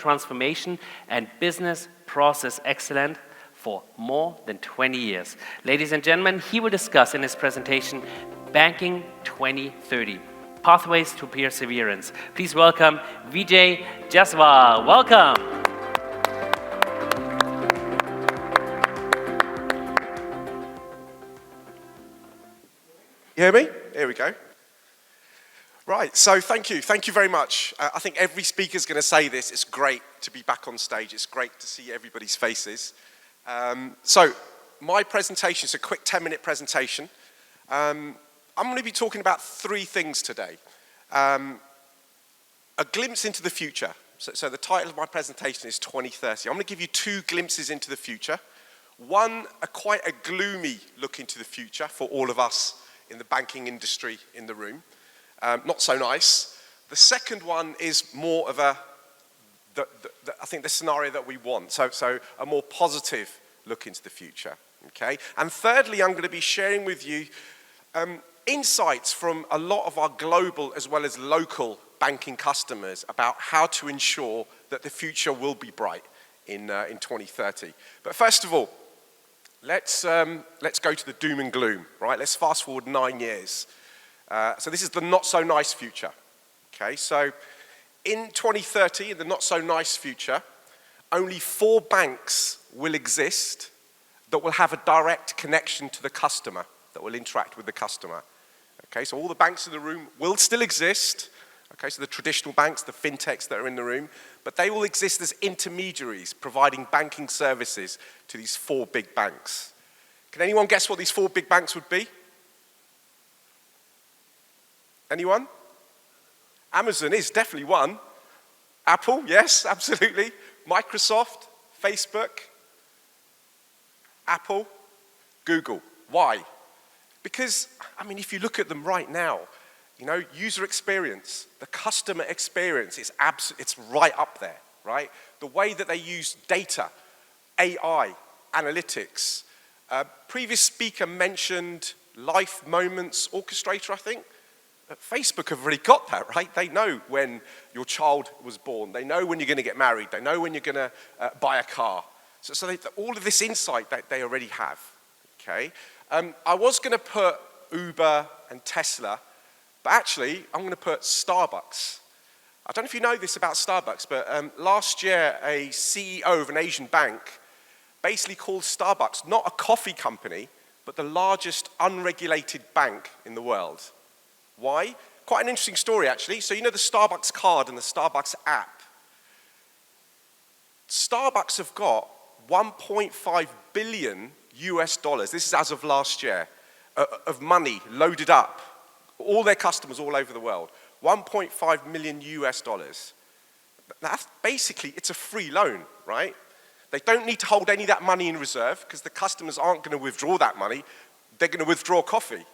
transformation and business process excellence for more than 20 years. Ladies and gentlemen, he will discuss in his presentation Banking 2030, Pathways to Perseverance. Please welcome Vijay Jaswal. Welcome. You hear me? Here we go. Right, so thank you very much. I think every speaker's going to say this. It's great to be back on stage. It's great to see everybody's faces. So my presentation is a quick 10-minute presentation. I'm going to be talking about three things today. A glimpse into the future. So the title of my presentation is 2030. I'm going to give you two glimpses into the future. One, quite a gloomy look into the future for all of us in the banking industry in the room. Not so nice. The second one is more of I think the scenario that we want. So a more positive look into the future. Okay. And thirdly, I'm going to be sharing with you insights from a lot of our global as well as local banking customers about how to ensure that the future will be bright in 2030. But first of all, let's go to the doom and gloom, right? Let's fast forward 9 years. So this is the not so nice future. Okay, so in 2030, in the not so nice future, only 4 banks will exist that will have a direct connection to the customer, that will interact with the customer. Okay, so all the banks in the room will still exist. Okay, so the traditional banks, the fintechs that are in the room, but they will exist as intermediaries providing banking services to these 4 big banks. Can anyone guess what these 4 big banks would be? Anyone? Amazon is definitely one. Apple, yes, absolutely. Microsoft, Facebook, Apple, Google. Why? Because, I mean, if you look at them right now, you know, user experience, the customer experience is it's right up there, right? The way that they use data, AI, analytics. Previous speaker mentioned Life Moments Orchestrator, I think. Facebook have already got that, right? They know when your child was born. They know when you're going to get married. They know when you're going to buy a car. So all of this insight that they already have, okay? I was going to put Uber and Tesla, but actually, I'm going to put Starbucks. I don't know if you know this about Starbucks, but last year, a CEO of an Asian bank basically called Starbucks not a coffee company, but the largest unregulated bank in the world. Why? Quite an interesting story, actually. So you know the Starbucks card and the Starbucks app. Starbucks have got 1.5 billion US dollars, this is as of last year, of money loaded up. All their customers all over the world. 1.5 million US dollars. That's basically, it's a free loan, right? They don't need to hold any of that money in reserve because the customers aren't going to withdraw that money. They're going to withdraw coffee.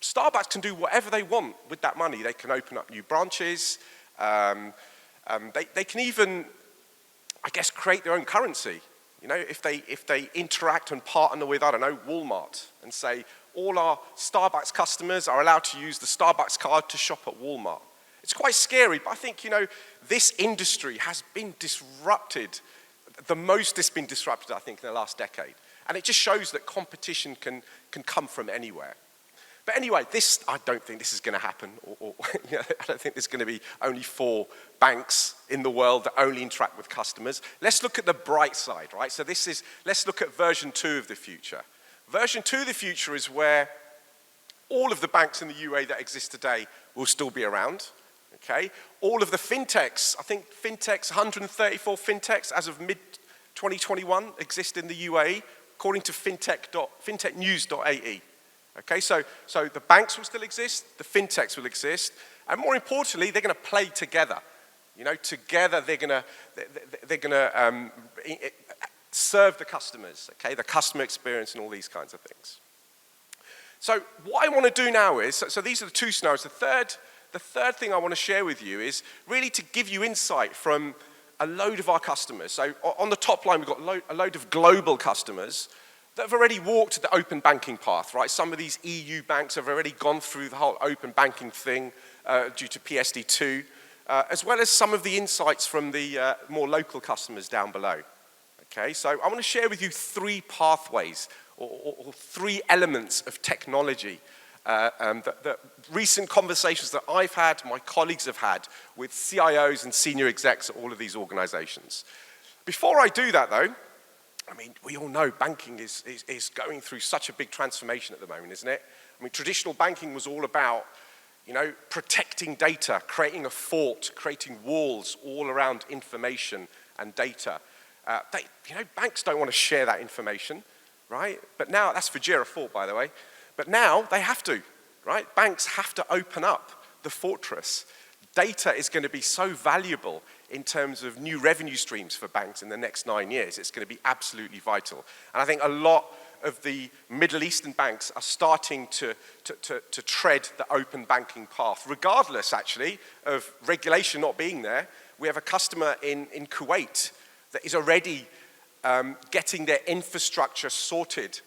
Starbucks can do whatever they want with that money. They can open up new branches. They can even, I guess, create their own currency. You know, if they interact and partner with, I don't know, Walmart and say, all our Starbucks customers are allowed to use the Starbucks card to shop at Walmart. It's quite scary, but I think, you know, this industry has been disrupted, the most it's been disrupted, I think, in the last decade. And it just shows that competition can come from anywhere. But anyway, I don't think this is going to happen. You know, I don't think there's going to be only 4 banks in the world that only interact with customers. Let's look at the bright side, right? So let's look at version 2 of the future. Version 2 of the future is where all of the banks in the UAE that exist today will still be around, okay? All of the fintechs, I think 134 fintechs as of mid-2021 exist in the UAE, according to fintechnews.ae. Okay, so the banks will still exist, the fintechs will exist, and more importantly, they're going to play together. You know, together they're going to serve the customers. Okay, the customer experience and all these kinds of things. So what I want to do now is, so these are the 2 scenarios. The third thing I want to share with you is really to give you insight from a load of our customers. So on the top line, we've got a load of global customers that have already walked the open banking path, right? Some of these EU banks have already gone through the whole open banking thing due to PSD2. as well as some of the insights from the more local customers down below. Okay, so I want to share with you 3 pathways or 3 elements of technology that recent conversations that I've had, my colleagues have had with CIOs and senior execs at all of these organizations. Before I do that though, I mean, we all know banking is going through such a big transformation at the moment, isn't it? I mean, traditional banking was all about, you know, protecting data, creating a fort, creating walls all around information and data. Banks don't want to share that information, right? But now, that's for Jira Fort, by the way. But now they have to, right? Banks have to open up the fortress. Data is going to be so valuable in terms of new revenue streams for banks in the next 9 years. It's going to be absolutely vital. And I think a lot of the Middle Eastern banks are starting to tread the open banking path, regardless, actually, of regulation not being there. We have a customer in Kuwait that is already getting their infrastructure sorted,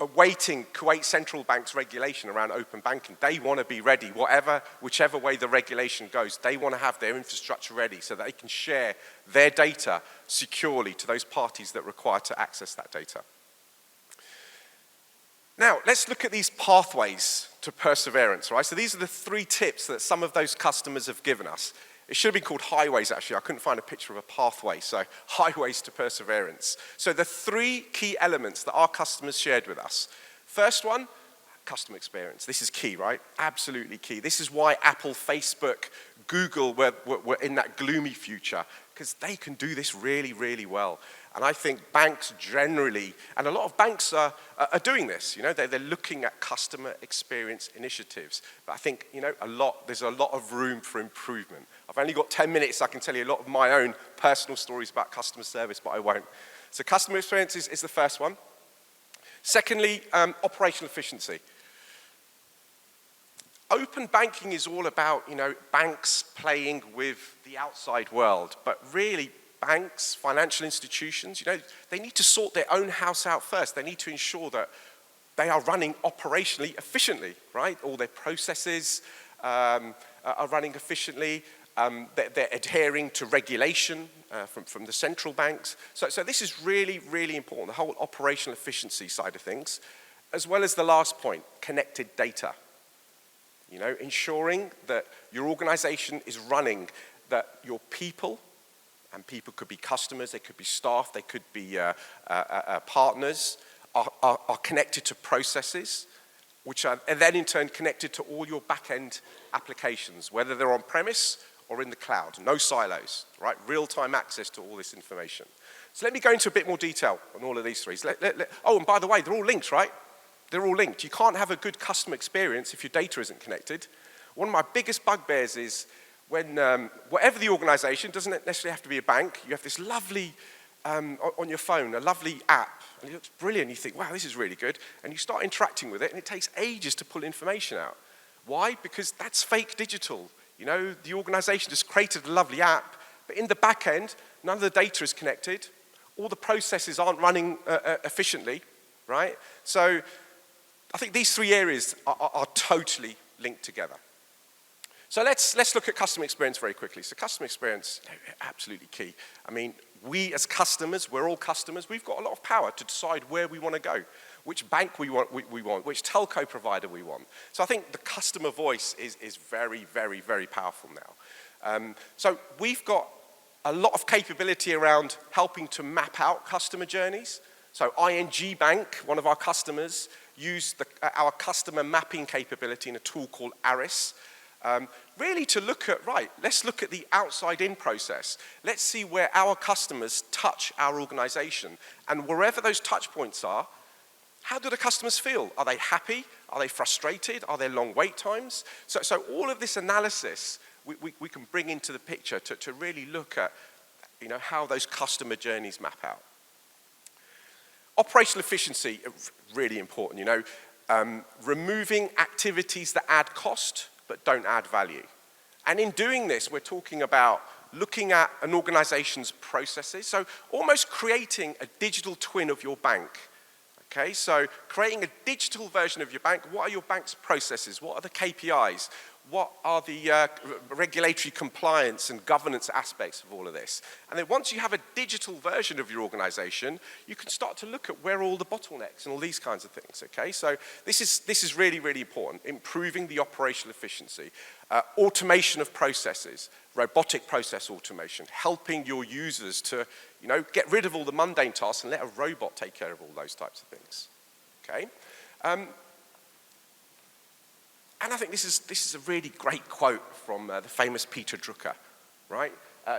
awaiting Kuwait Central Bank's regulation around open banking. They want to be ready, whichever way the regulation goes. They want to have their infrastructure ready so that they can share their data securely to those parties that require to access that data. Now, let's look at these pathways to perseverance, right? So these are the 3 tips that some of those customers have given us. It should have been called highways, actually. I couldn't find a picture of a pathway, so highways to perseverance. So the 3 key elements that our customers shared with us. First one, customer experience. This is key, right? Absolutely key. This is why Apple, Facebook, Google were in that gloomy future, because they can do this really, really well. And I think banks generally, and a lot of banks are doing this, you know, they're looking at customer experience initiatives. But I think, you know, there's a lot of room for improvement. I've only got 10 minutes, so I can tell you a lot of my own personal stories about customer service, but I won't. So customer experience is the first one. Secondly, operational efficiency. Open banking is all about, you know, banks playing with the outside world, but really banks, financial institutions, you know, they need to sort their own house out first. They need to ensure that they are running operationally efficiently, right? All their processes are running efficiently. They're adhering to regulation from the central banks. So this is really, really important, the whole operational efficiency side of things, as well as the last point, connected data. You know, ensuring that your organization is running, that your people, and people could be customers, they could be staff, they could be partners, are connected to processes, which are then in turn connected to all your back-end applications, whether they're on-premise or in the cloud. No silos, right? Real-time access to all this information. So let me go into a bit more detail on all of these 3. Oh, and by the way, they're all linked, right? They're all linked. You can't have a good customer experience if your data isn't connected. One of my biggest bugbears is when, whatever the organization, doesn't necessarily have to be a bank, you have this lovely, on your phone, a lovely app, and it looks brilliant. You think, wow, this is really good. And you start interacting with it, and it takes ages to pull information out. Why? Because that's fake digital. You know, the organization has created a lovely app, but in the back end, none of the data is connected. All the processes aren't running efficiently, right? So I think these 3 areas are totally linked together. So let's look at customer experience very quickly. So customer experience, absolutely key. I mean, we as customers, we're all customers, we've got a lot of power to decide where we want to go, which bank we want, which telco provider we want. So I think the customer voice is very, very, very powerful now. So we've got a lot of capability around helping to map out customer journeys. So ING Bank, one of our customers, used our customer mapping capability in a tool called Aris, really to look at, right, let's look at the outside-in process. Let's see where our customers touch our organization. And wherever those touch points are, how do the customers feel? Are they happy? Are they frustrated? Are there long wait times? So all of this analysis we can bring into the picture to really look at, you know, how those customer journeys map out. Operational efficiency, really important, you know, removing activities that add cost but don't add value. And in doing this, we're talking about looking at an organization's processes, so almost creating a digital twin of your bank. Okay, so creating a digital version of your bank. What are your bank's processes? What are the KPIs? what are the regulatory compliance and governance aspects of all of this. And then once you have a digital version of your organization, you can start to look at where are all the bottlenecks and all these kinds of things, okay? So this is really, really important, improving the operational efficiency, automation of processes, robotic process automation, helping your users to, get rid of all the mundane tasks and let a robot take care of all those types of things, okay? And I think this is a really great quote from the famous Peter Drucker, right?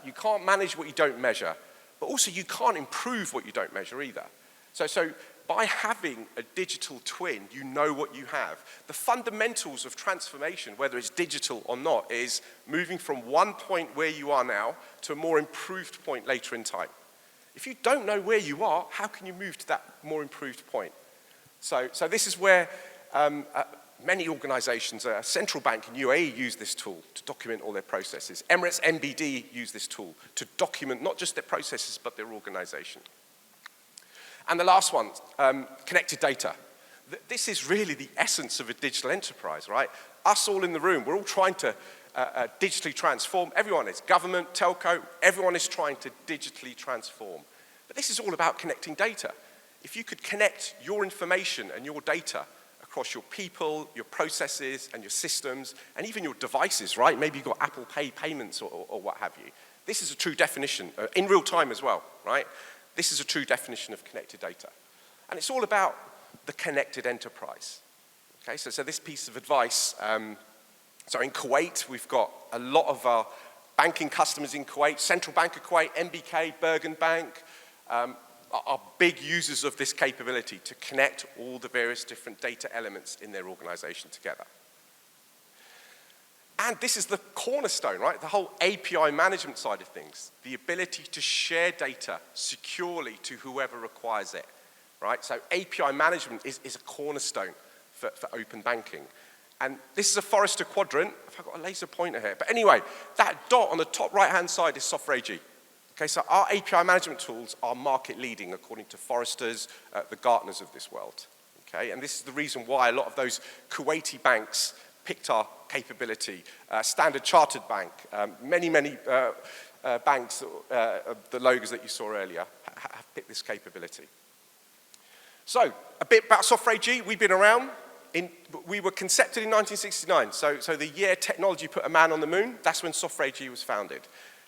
You can't manage what you don't measure, but also you can't improve what you don't measure either. So by having a digital twin, you know what you have. The fundamentals of transformation, whether it's digital or not, is moving from one point where you are now to a more improved point later in time. If you don't know where you are, how can you move to that more improved point? So this is where many organizations, a central bank in UAE use this tool to document all their processes. Emirates NBD use this tool to document not just their processes, but their organization. And the last one, connected data. This is really the essence of a digital enterprise, right? Us all in the room, we're all trying to digitally transform. Everyone is, government, telco, everyone is trying to digitally transform. But this is all about connecting data. If you could connect your information and your data across your people, your processes, and your systems, and even your devices, right? Maybe you've got Apple Pay payments or what have you. This is a true definition, in real time as well, right? This is a true definition of connected data. And it's all about the connected enterprise. Okay, so this piece of advice, so in Kuwait, we've got a lot of our banking customers in Kuwait, Central Bank of Kuwait, MBK, Bergen Bank, are big users of this capability to connect all the various different data elements in their organization together. And this is the cornerstone, right? The whole API management side of things, the ability to share data securely to whoever requires it, right? So API management is a cornerstone for open banking. And this is a Forrester quadrant. I've got a laser pointer here. But anyway, that dot on the top right-hand side is Software AG. Okay, so our API management tools are market leading according to Forrester's, the Gartners of this world. Okay, and this is the reason why a lot of those Kuwaiti banks picked our capability. Standard Chartered Bank, many banks, the logos that you saw earlier, have picked this capability. So, a bit about Software AG. We've been around. We were concepted in 1969. So the year technology put a man on the moon, that's when Software AG was founded.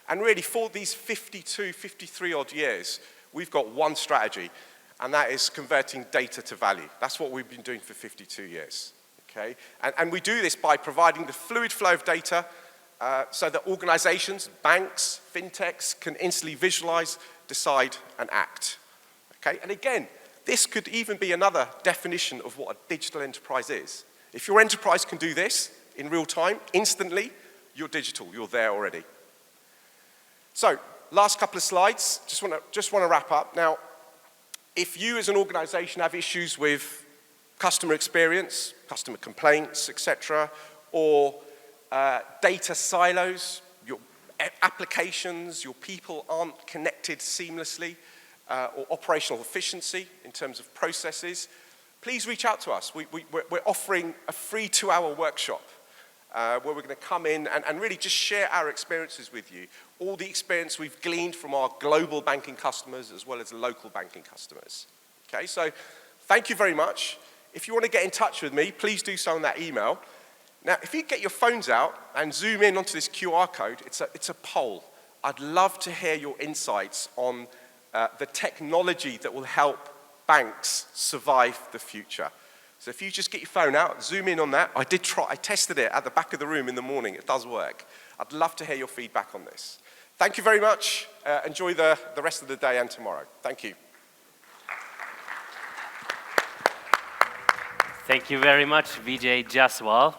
And really, for these 53 odd years, we've got one strategy, and that is converting data to value. That's what we've been doing for 52 years, okay? And we do this by providing the fluid flow of data so that organizations, banks, fintechs can instantly visualize, decide, and act, okay? And again, this could even be another definition of what a digital enterprise is. If your enterprise can do this in real time, instantly, you're digital, you're there already. So, last couple of slides, just want to wrap up. Now, if you as an organization have issues with customer experience, customer complaints, etc., or data silos, your applications, your people aren't connected seamlessly, or operational efficiency in terms of processes, please reach out to us. We're offering a free 2-hour workshop where we're going to come in and really just share our experiences with you, all the experience we've gleaned from our global banking customers as well as local banking customers. Okay, so thank you very much. If you want to get in touch with me, please do so on that email. Now, if you get your phones out and zoom in onto this QR code, it's a poll. I'd love to hear your insights on the technology that will help banks survive the future. So if you just get your phone out, zoom in on that. I tested it at the back of the room in the morning. It does work. I'd love to hear your feedback on this. Thank you very much. Enjoy the rest of the day and tomorrow. Thank you. Thank you very much, Vijay Jaswal.